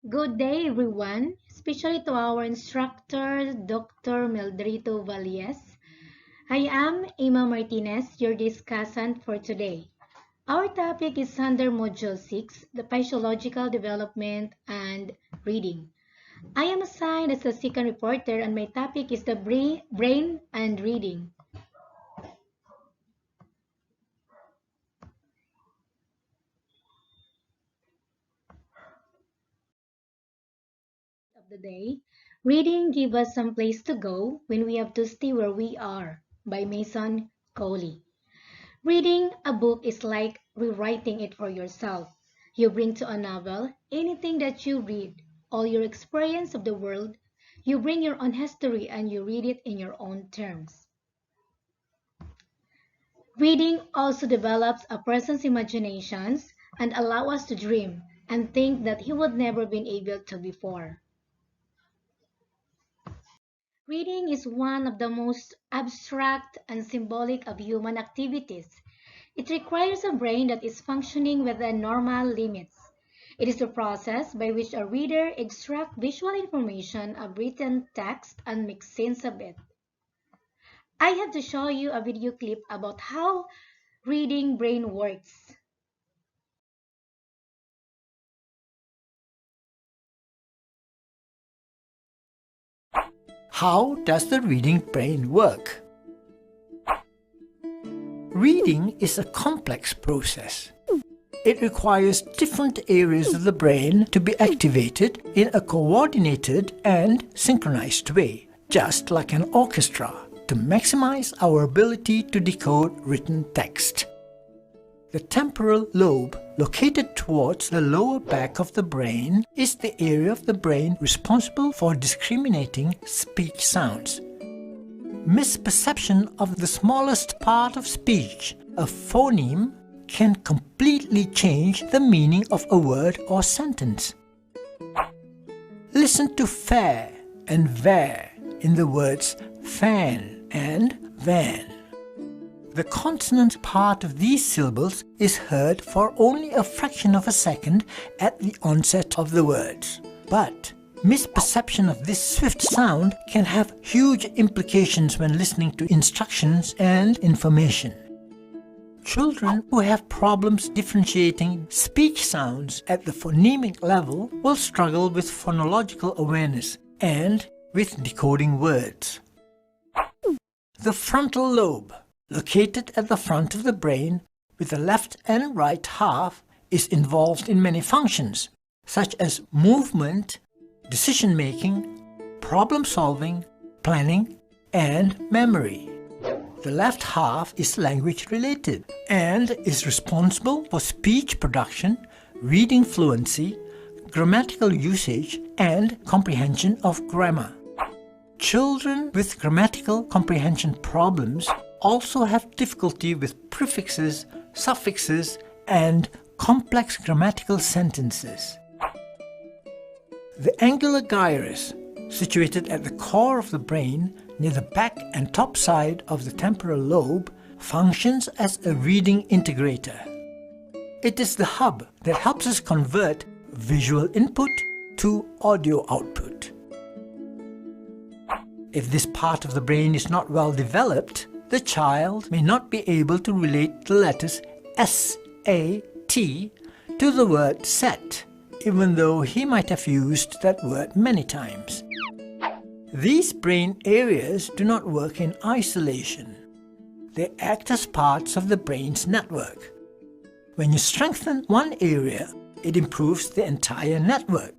Good day, everyone, especially to our instructor, Dr. Meldrito Valles. I am Emma Martinez, your discussant for today. Our topic is under Module 6, the Physiological Development and Reading. I am assigned as the second reporter and my topic is the brain and reading. Of the day, reading give us some place to go when we have to stay where we are by Mason Coley. Reading a book is like rewriting it for yourself. You bring to a novel anything that you read, all your experience of the world. You bring your own history and you read it in your own terms. Reading also develops a person's imaginations and allow us to dream and think that he would never been able to before. Reading is one of the most abstract and symbolic of human activities. It requires a brain that is functioning within normal limits. It is the process by which a reader extracts visual information of written text and makes sense of it. I have to show you a video clip about how reading brain works. How does the reading brain work? Reading is a complex process. It requires different areas of the brain to be activated in a coordinated and synchronized way, just like an orchestra, to maximize our ability to decode written text. The temporal lobe, located towards the lower back of the brain, is the area of the brain responsible for discriminating speech sounds. Misperception of the smallest part of speech, a phoneme, can completely change the meaning of a word or sentence. Listen to fair and ver in the words fan and van. The consonant part of these syllables is heard for only a fraction of a second at the onset of the words. But misperception of this swift sound can have huge implications when listening to instructions and information. Children who have problems differentiating speech sounds at the phonemic level will struggle with phonological awareness and with decoding words. The frontal lobe, located at the front of the brain with the left and right half, is involved in many functions such as movement, decision-making, problem-solving, planning, and memory. The left half is language-related and is responsible for speech production, reading fluency, grammatical usage, and comprehension of grammar. Children with grammatical comprehension problems also have difficulty with prefixes, suffixes, and complex grammatical sentences. The angular gyrus, situated at the core of the brain near the back and top side of the temporal lobe, functions as a reading integrator. It is the hub that helps us convert visual input to audio output. If this part of the brain is not well developed, the child may not be able to relate the letters S-A-T to the word set, even though he might have used that word many times. These brain areas do not work in isolation. They act as parts of the brain's network. When you strengthen one area, it improves the entire network.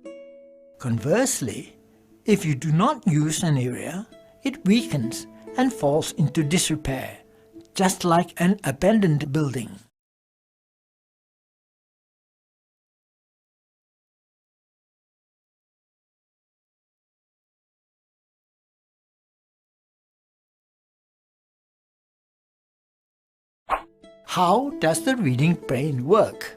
Conversely, if you do not use an area, it weakens and falls into disrepair, just like an abandoned building. How does the reading brain work?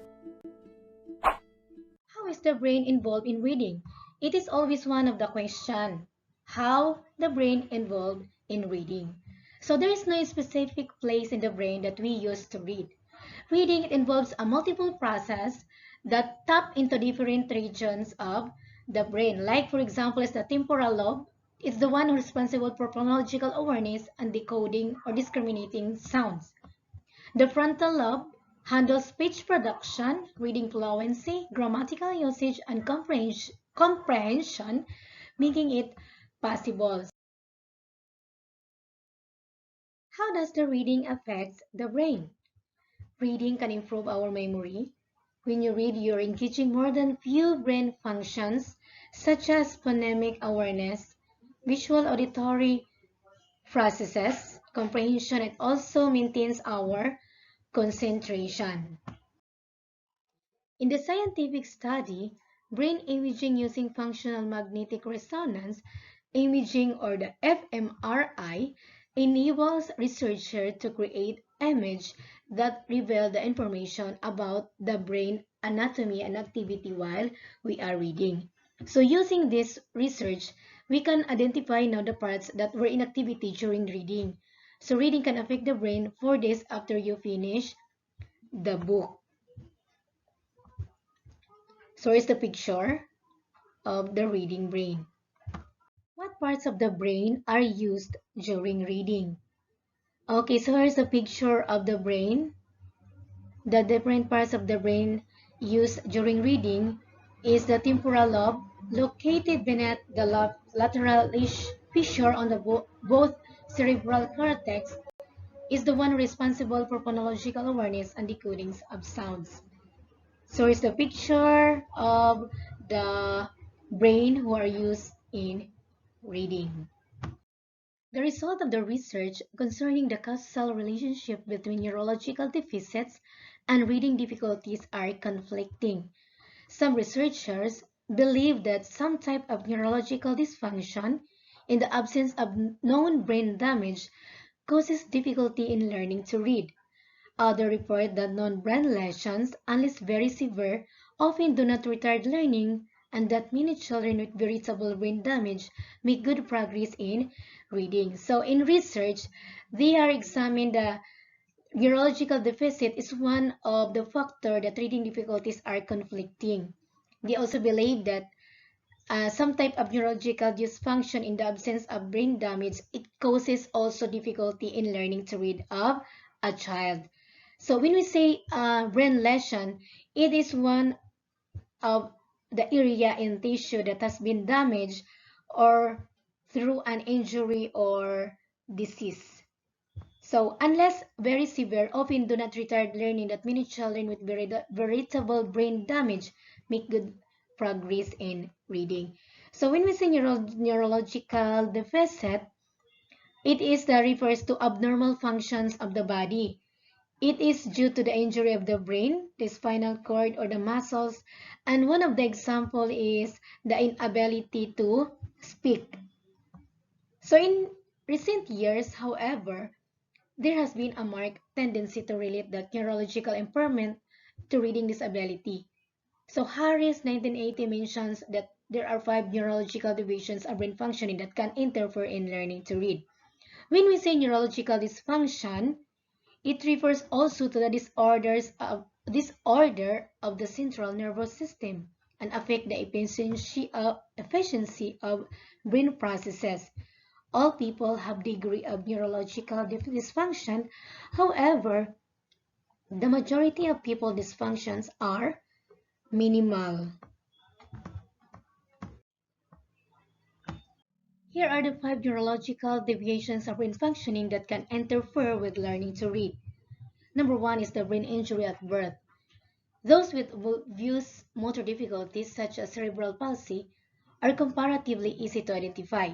How is the brain involved in reading? It is always one of the questions. How the brain involved in reading? So there is no specific place in the brain that we use to read. Reading it involves a multiple process that tap into different regions of the brain. Like, for example, is the temporal lobe. It's the one responsible for phonological awareness and decoding or discriminating sounds. The frontal lobe handles speech production, reading fluency, grammatical usage, and comprehension, making it possible. How does the reading affect the brain? Reading can improve our memory. When you read, you're engaging more than few brain functions, such as phonemic awareness, visual auditory processes, comprehension. It also maintains our concentration. In the scientific study, brain imaging using functional magnetic resonance imaging, or the fMRI, enables researchers to create images that reveal the information about the brain anatomy and activity while we are reading. So using this research, we can identify now the parts that were in activity during reading. So reading can affect the brain 4 days after you finish the book. So here's the picture of the reading brain. What parts of the brain are used during reading? Okay, so here's a picture of the brain. The different parts of the brain used during reading is the temporal lobe, located beneath the lateral fissure on the both cerebral cortex, is the one responsible for phonological awareness and decoding of sounds. So it's the picture of the brain who are used in reading. The result of the research concerning the causal relationship between neurological deficits and reading difficulties are conflicting. Some researchers believe that some type of neurological dysfunction, in the absence of known brain damage, causes difficulty in learning to read. Others report that non-brain lesions, unless very severe, often do not retard learning, and that many children with veritable brain damage make good progress in reading. So in research, they are examining the neurological deficit is one of the factors that reading difficulties are conflicting. They also believe that some type of neurological dysfunction in the absence of brain damage, it causes also difficulty in learning to read of a child. So when we say brain lesion, it is one of the area in tissue that has been damaged or through an injury or disease. So unless very severe, often do not retard learning that many children with veritable brain damage make good progress in reading. So when we say neurological deficit, it is that refers to abnormal functions of the body. It is due to the injury of the brain, the spinal cord, or the muscles, and one of the example is the inability to speak. So in recent years, however, there has been a marked tendency to relate that neurological impairment to reading disability. So Harris 1980 mentions that there are 5 neurological deviations of brain functioning that can interfere in learning to read. When we say neurological dysfunction, it refers also to the disorder of the central nervous system and affect the efficiency of brain processes. All people have degree of neurological dysfunction. However, the majority of people dysfunctions are minimal. Here are the 5 neurological deviations of brain functioning that can interfere with learning to read. Number 1 is the brain injury at birth. Those with views motor difficulties such as cerebral palsy are comparatively easy to identify.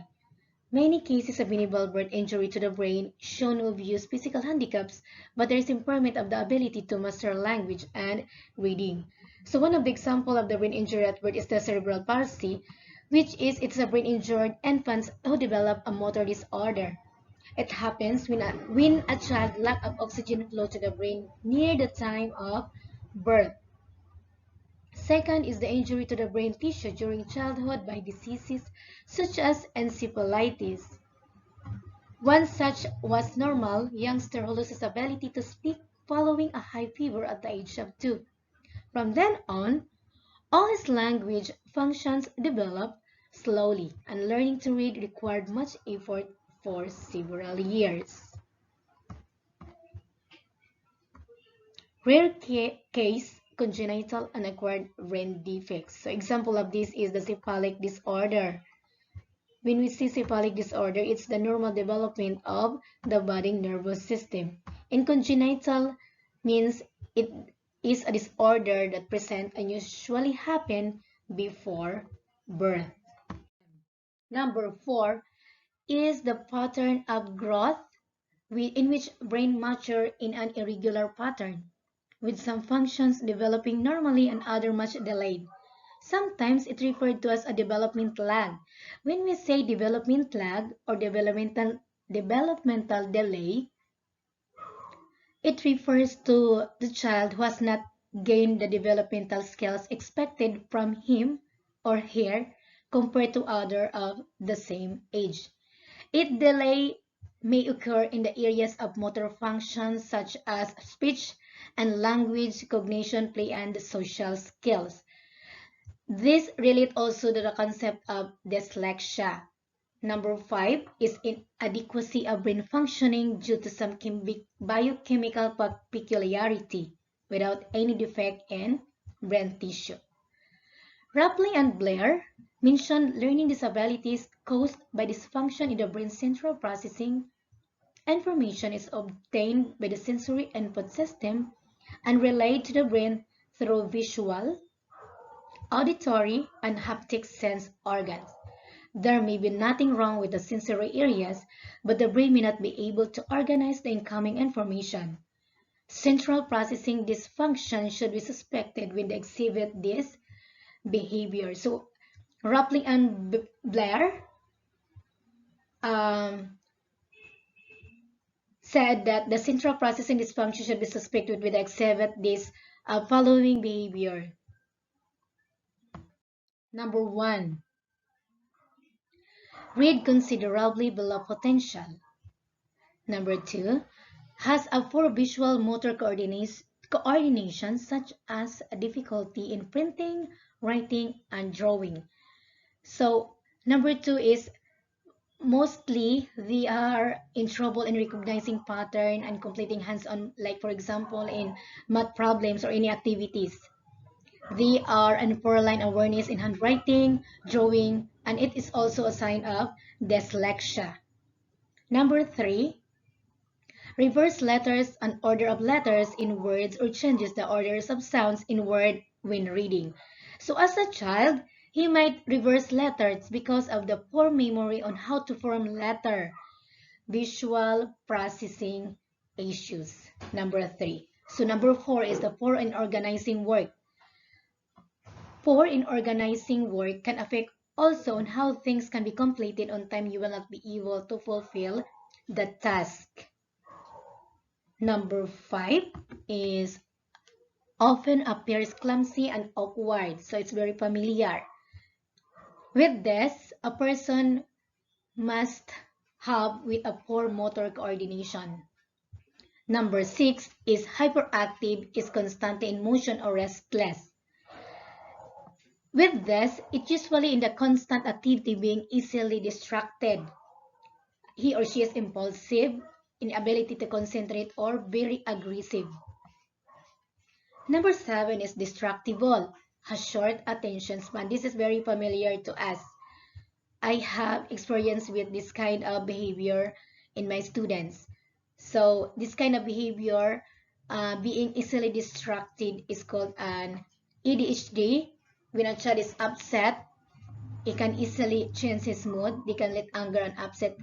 Many cases of minimal birth injury to the brain show no obvious physical handicaps, but there is impairment of the ability to master language and reading. So one of the examples of the brain injury at birth is the cerebral palsy, which is it's a brain injured infants who develop a motor disorder. It happens when a child lack of oxygen flow to the brain near the time of birth. Second is the injury to the brain tissue during childhood by diseases such as encephalitis. One such was normal youngster who loses ability to speak following a high fever at the age of 2. From then on, All his language functions developed slowly, and learning to read required much effort for several years. Rare case congenital unacquired brain defects. So example of this is the cephalic disorder. When we see cephalic disorder, it's the normal development of the body nervous system. And congenital means it is a disorder that present and usually happen before birth. Number 4 is the pattern of growth in which brain mature in an irregular pattern, with some functions developing normally and other much delayed. Sometimes it referred to as a development lag. When we say development lag or developmental delay, it refers to the child who has not gained the developmental skills expected from him or her compared to other of the same age. It delay may occur in the areas of motor functions such as speech and language, cognition, play, and social skills. This relates also to the concept of dyslexia. Number 5 is inadequacy of brain functioning due to some biochemical peculiarity without any defect in brain tissue. Rapley and Blair mentioned learning disabilities caused by dysfunction in the brain's central processing. Information is obtained by the sensory input system and relayed to the brain through visual, auditory, and haptic sense organs. There may be nothing wrong with the sensory areas, but the brain may not be able to organize the incoming information. Central processing dysfunction should be suspected when they exhibit this behavior. So, Rapley and Blair um, said that the central processing dysfunction should be suspected with the exhibit this following behavior. Number 1, read considerably below potential. Number 2, has a poor visual motor coordination such as a difficulty in printing, writing, and drawing. So number 2 is mostly they are in trouble in recognizing pattern and completing hands-on, like for example in math problems or any activities. They are in poor line awareness in handwriting, drawing, and it is also a sign of dyslexia. Number 3, reverse letters and order of letters in words or changes the orders of sounds in word when reading. So as a child, he might reverse letters because of the poor memory on how to form letter, visual processing issues. Number 3. So number 4 is the poor in organizing work. Poor in organizing work can affect also on how things can be completed on time. You will not be able to fulfill the task. Number 5 is often appears clumsy and awkward. So it's very familiar. With this, a person must have with a poor motor coordination. Number 6 is hyperactive, is constantly in motion or restless. With this, it's usually in the constant activity being easily distracted. He or she is impulsive, inability to concentrate, or very aggressive. Number 7 is distractible, has short attention span. This is very familiar to us. I have experience with this kind of behavior in my students. So this kind of behavior, being easily distracted, is called an ADHD. When a child is upset, he can easily change his mood. They can let anger and upset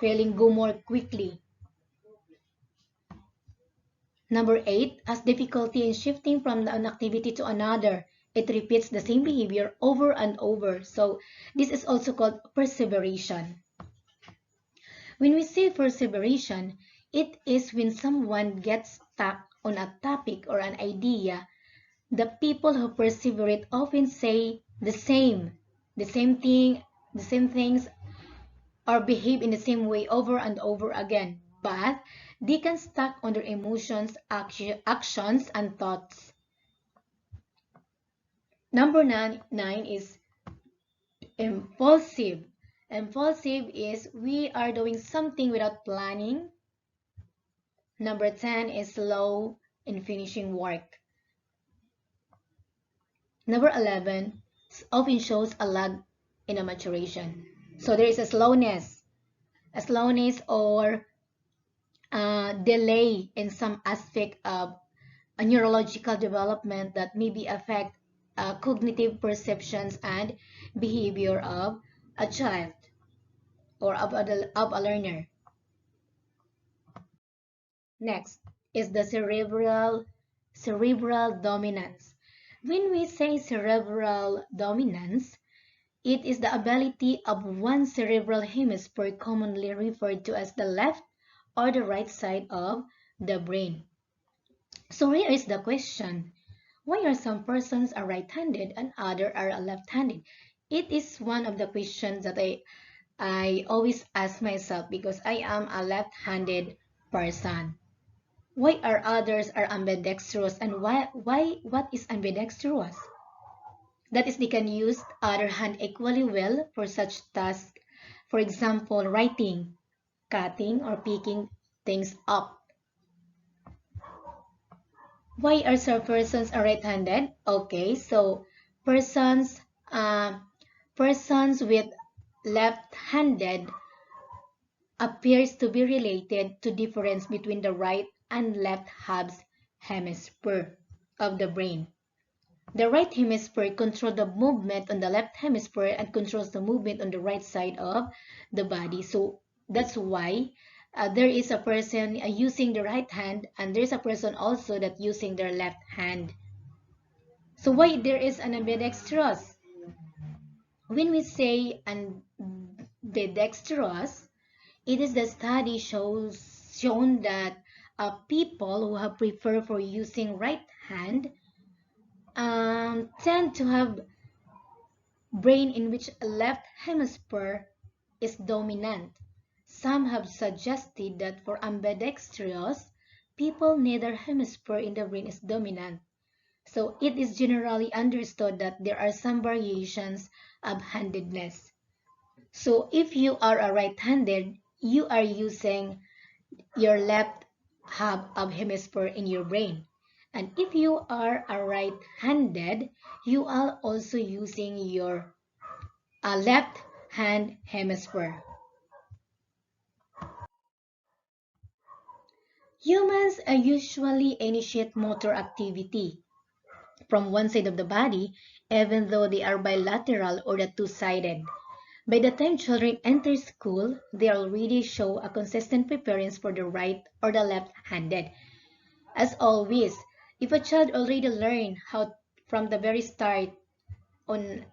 feeling go more quickly. Number 8 has difficulty in shifting from one activity to another. It repeats the same behavior over and over. So this is also called perseveration. When we say perseveration, it is when someone gets stuck on a topic or an idea. The people who persevere often say the same thing, the same things, or behave in the same way over and over again, but they can stuck on their emotions, actions, and thoughts. Number nine is impulsive. Impulsive is we are doing something without planning. Number 10 is slow in finishing work. Number 11 often shows a lag in a maturation. So there is a slowness or delay in some aspect of a neurological development that maybe affect cognitive perceptions and behavior of a child or of a learner. Next is the cerebral dominance. When we say cerebral dominance, it is the ability of one cerebral hemisphere, commonly referred to as the left or the right side of the brain. So here is the question. Why are some persons are right-handed and others are left-handed? It is one of the questions that I always ask myself because I am a left-handed person. Why are others are ambidextrous and what is ambidextrous? That is, they can use other hand equally well for such tasks. For example, writing, cutting, or picking things up. Why are some persons are right-handed? Okay, so persons uh, persons with left-handed appears to be related to difference between the right and left halves hemisphere of the brain. The right hemisphere controls the movement on the left hemisphere and controls the movement on the right side of the body. So that's why there is a person using the right hand and there's a person also that using their left hand. So why there is an ambidextrous? When we say ambidextrous, it is the study shown that people who have preferred for using right hand tend to have brain in which left hemisphere is dominant. Some have suggested that for ambidextrous people, neither hemisphere in the brain is dominant. So it is generally understood that there are some variations of handedness. So if you are a right-handed, you are using your left half of hemisphere in your brain. And if you are a right-handed, you are also using your left hand hemisphere. Humans usually initiate motor activity from one side of the body, even though they are bilateral or the two-sided. By the time children enter school, they already show a consistent preference for the right or the left-handed. As always, if a child already learned how from the very start on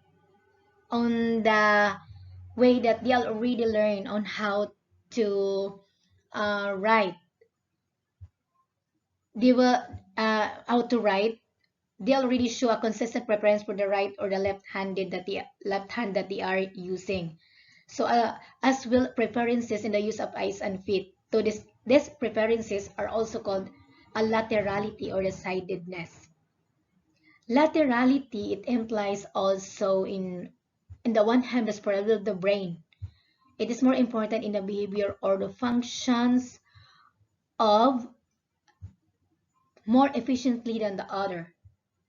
the way that they already learn on how to write, they will how to write. They already show a consistent preference for the right or the left-handed that the left hand that they are using. So as will preferences in the use of eyes and feet. So these preferences are also called a laterality or the sidedness. Laterality, it implies also in the one hemisphere of the brain. It is more important in the behavior or the functions of more efficiently than the other.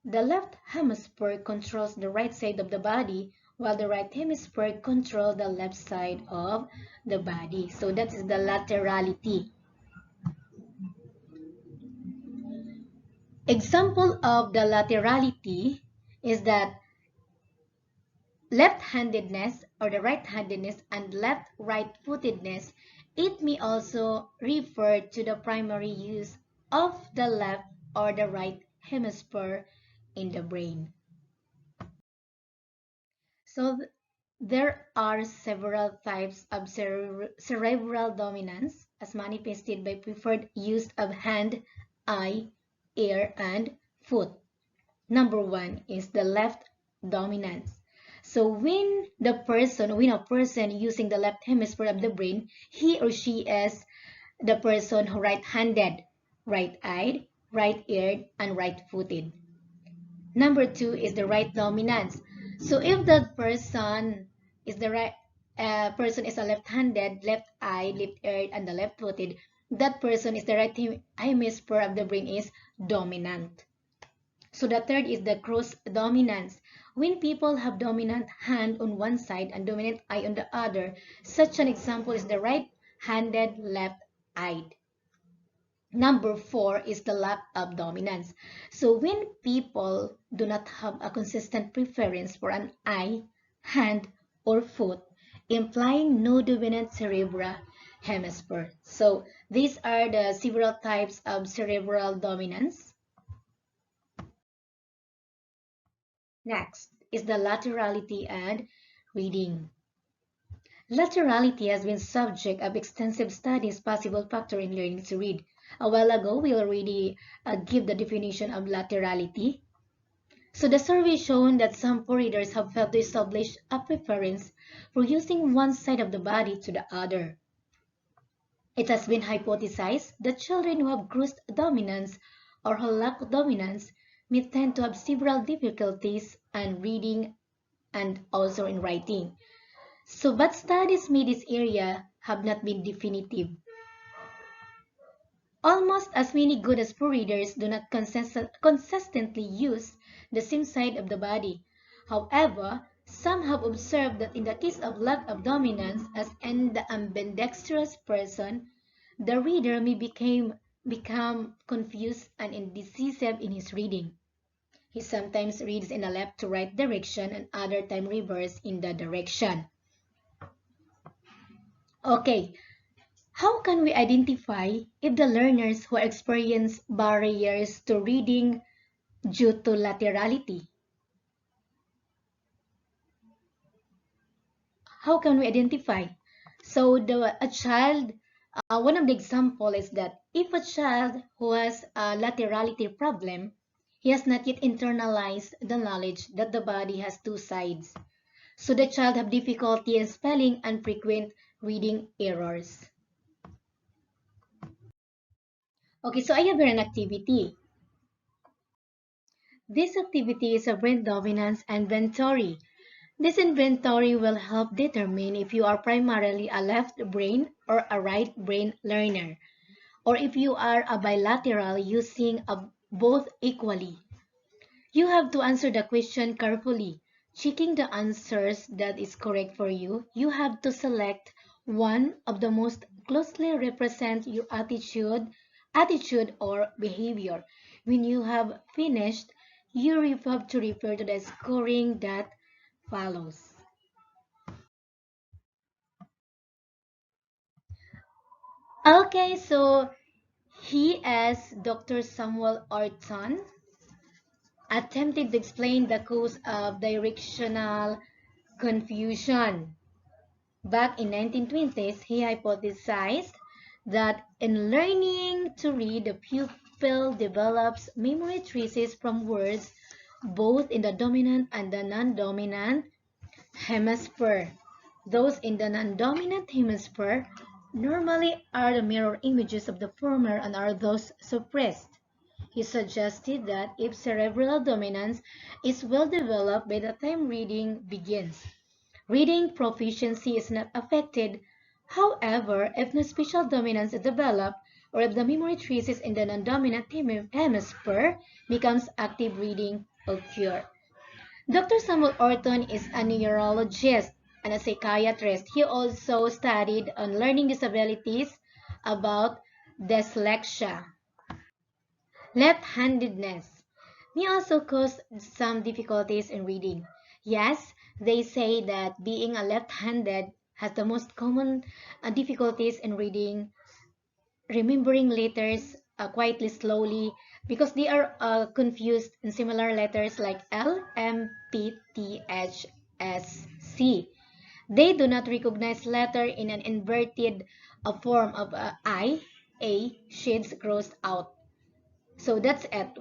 The left hemisphere controls the right side of the body, while the right hemisphere controls the left side of the body. So that is the laterality. Example of the laterality is that left-handedness or the right-handedness and left-right-footedness, it may also refer to the primary use of the left or the right hemisphere in the brain. So there are several types of cerebral dominance as manifested by preferred use of hand, eye, ear, and foot. Number one is the left dominance. So when a person using the left hemisphere of the brain, he or she is the person who right-handed, right-eyed, right-eared, and right-footed. Number two is the right dominance. So if the person is a left-handed, left-eyed, left-eared, and the left-footed, that person is the right hemisphere of the brain is dominant. So the third is the cross dominance. When people have dominant hand on one side and dominant eye on the other, such an example is the right-handed, left-eyed. Number four is the lack of dominance. So when people do not have a consistent preference for an eye, hand, or foot, implying no dominant cerebral hemisphere. So these are the several types of cerebral dominance. Next is the laterality and reading. Laterality has been subject of extensive studies, possible factor in learning to read. A while ago, we already give the definition of laterality. So the survey shown that some poor readers have failed to establish a preference for using one side of the body to the other. It has been hypothesized that children who have gross dominance or who lack dominance may tend to have several difficulties in reading and also in writing. So, but studies made this area have not been definitive. Almost as many good as poor readers do not consistently use the same side of the body. However, some have observed that in the case of lack of dominance, as in the ambidextrous person, the reader may become confused and indecisive in his reading. He sometimes reads in a left to right direction and other time reverse in the direction. Okay, how can we identify if the learners who experience barriers to reading due to laterality? How can we identify? So one of the example is that if a child who has a laterality problem, he has not yet internalized the knowledge that the body has two sides. So the child have difficulty in spelling and frequent reading errors. Okay, so I have here an activity. This activity is a brain dominance inventory. This inventory will help determine if you are primarily a left brain or a right brain learner, or if you are a bilateral using both equally. You have to answer the question carefully. Checking the answers that is correct for you, you have to select one of the most closely represent your attitude or behavior. When you have finished, you have to refer to the scoring that follows. Okay, so he as Dr. Samuel Orton attempted to explain the cause of directional confusion. Back in 1920s, he hypothesized that in learning to read, the pupil develops memory traces from words both in the dominant and the non-dominant hemisphere. Those in the non-dominant hemisphere normally are the mirror images of the former and are thus suppressed. He suggested that if cerebral dominance is well developed by the time reading begins, reading proficiency is not affected. However, if no spatial dominance is developed, or if the memory traces in the non-dominant hemisphere becomes active, reading occur. Dr. Samuel Orton is a neurologist and a psychiatrist. He also studied on learning disabilities about dyslexia. Left-handedness may also cause some difficulties in reading. Yes, they say that being a left-handed has the most common difficulties in reading, remembering letters quietly, slowly, because they are confused in similar letters like L, M, P, T, H, S, C. They do not recognize letter in an inverted form of I, A, shades crossed out. So that's it.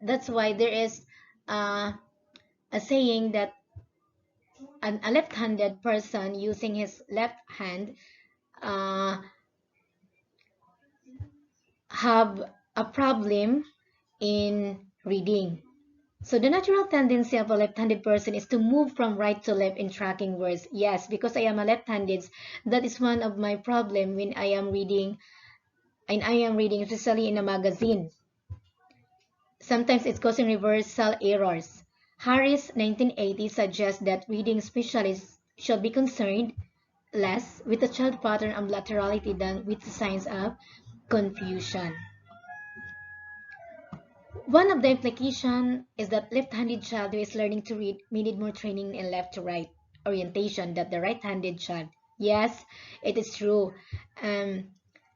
That's why there is a saying that a left-handed person using his left hand uh, have a problem in reading. So the natural tendency of a left-handed person is to move from right to left in tracking words. Yes, because I am a left-handed, that is one of my problem when I am reading, and I am reading especially in a magazine. Sometimes it's causing reversal errors. Harris, 1980, suggests that reading specialists should be concerned less with the child pattern of laterality than with the signs of confusion. One of the implications is that left-handed child who is learning to read may need more training in left to right orientation than the right-handed child. Yes, it is true.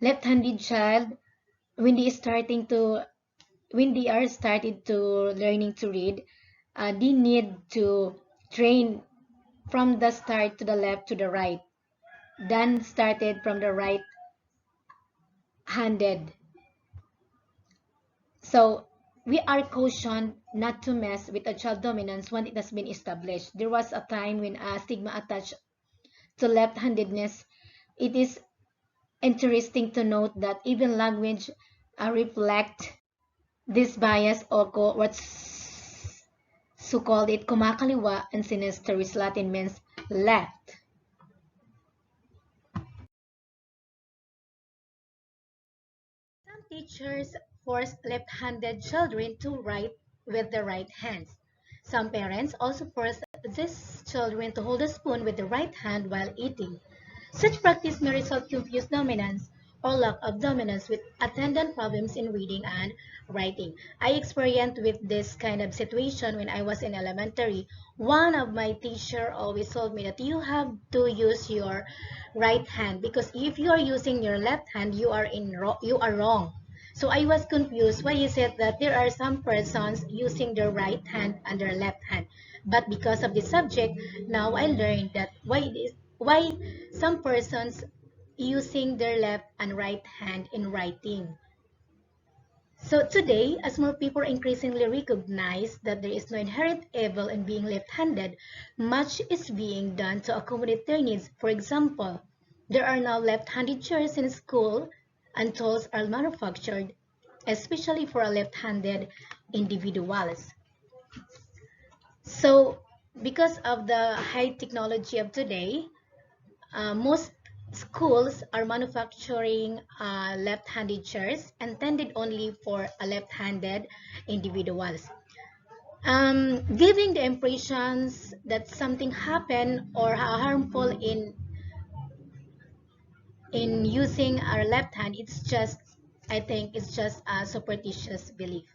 Left-handed child, when they starting to when they are started to learning to read, they need to train from the start to the left to the right, then started from the right handed. So we are cautioned not to mess with a child dominance when it has been established. There was a time when a stigma attached to left-handedness. It is interesting to note that even language reflect this bias or what's so called it kumakaliwa and sinister, which Latin means left. Some teachers force left-handed children to write with the right hands. Some parents also force these children to hold a spoon with the right hand while eating. Such practice may result confused dominance or lack of dominance with attendant problems in reading and writing. I experienced with this kind of situation when I was in elementary. One of my teacher always told me that you have to use your right hand because if you are using your left hand, you are wrong. So I was confused why he said that there are some persons using their right hand and their left hand. But because of the subject, now I learned that why some persons using their left and right hand in writing. So today, as more people increasingly recognize that there is no inherent evil in being left-handed, much is being done to accommodate their needs. For example, there are now left-handed chairs in school and tools are manufactured, especially for left-handed individuals. So, because of the high technology of today, most schools are manufacturing left-handed chairs intended only for left-handed individuals, giving the impressions that something happened or harmful in using our left hand. It's just, I think, it's just a superstitious belief.